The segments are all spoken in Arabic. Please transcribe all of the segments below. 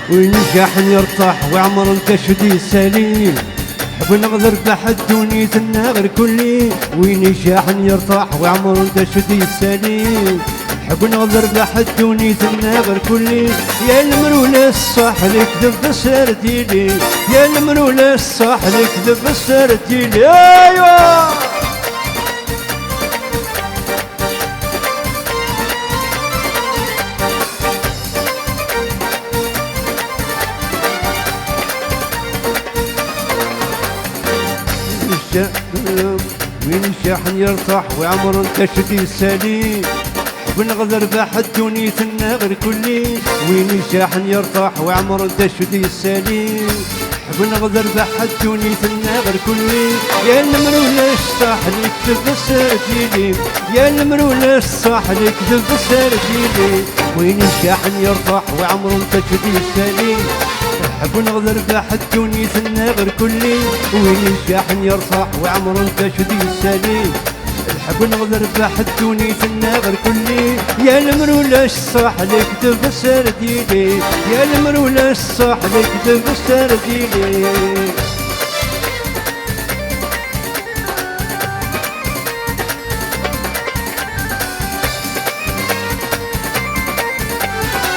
وينجح يرتاح وعمر انت شدي سليم. حب نغدر بحد دونيت النغر كلي. وينجح يرتاح وعمر انت شدي سليم. حب نغدر بحد دونيت النغر كلي. يا المرول الصح لك ذب سرديلي. يا المرول الصح لك ذب سرديلي. ايوه وين شاحن يرتاح وعمر انت شدي سليم. ونغدر بحد دونيت النغر كلي. وين شاحن يرتاح وعمر انت شدي سليم. ونغدر بحد دونيت النغر كلي. يا المرول الصح لك ذب سرديلي. يا المرول الصح لك ذب سرديلي. وين شاحن يرتاح وعمر انت شدي سليم. حب نغدر بحد دونيت النغر كلي. وين شاحن يرتاح وعمر انت شدي سليم. الحب نغدر بحد دونيت النغر كلي. يا المرول الصح لك ذب سرديلي. يا المرول الصح لك ذب سرديلي.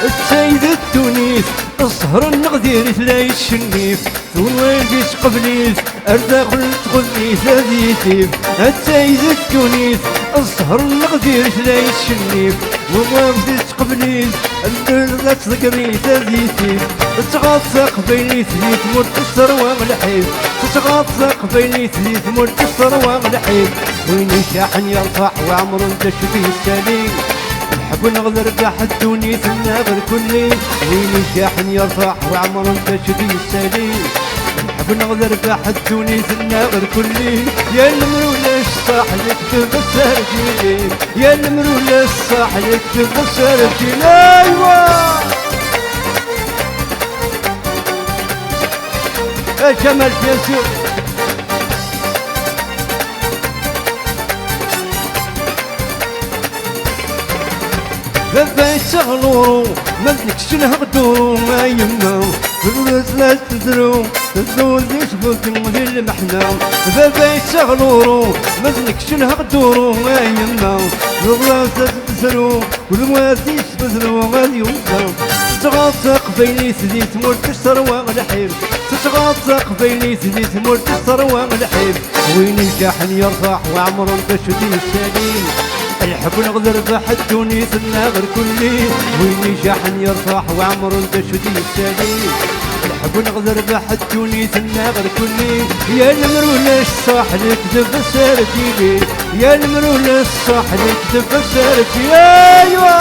السيد التونيس الصهر النغدير تلاقي الشنيف. ثون والديش قبليت ارداخل تغنيت هذيتيف. السيد التونيس الصهر النغدير تلاقي الشنيف. وغامزيت قبليت الدردة تذكريت هذيتيف. تغطق بيني ثليت مرت الثروة ملحيف. تغطق بيني ثليت مرت الثروة ملحيف. وين شاحن يرفع وعمر انت شبيه سليم. حب نغدر بحد دونيت النغر كلي. وين شاحن يرفع وعمر انت شدي سليم. حب نغدر بحد دونيت النغر كلي. يا المرول الصح لك ذب سرديلي. يا المرول الصح لك ذب سرديلي. ايوه يا جمال ياسر. بابا يشغلو مالكش نهضرو ما يما. فلوس لا تدرو تدرو يشبك مدير المحنة. بابا يشغلو مالكش نهضرو ما يما. فلوس لا تدرو والمواسي يشبذرو غادي وزا. تتغطق بيني ثليت مرت الثروة الحيل. تتغطق بيني ثليت مرت الثروة الحيل. وين شاحن يرفع وعمر انت شدي سليم. الحب نغدر بحد دونيت النغر كلي. وين شاحن يرفع وعمر انت شدي سليم. الحب نغدر بحد دونيت النغر كلي. يا المرول الصح لك ذب سرديلي. يا المرول الصح لك ذب سرديلي. ايوه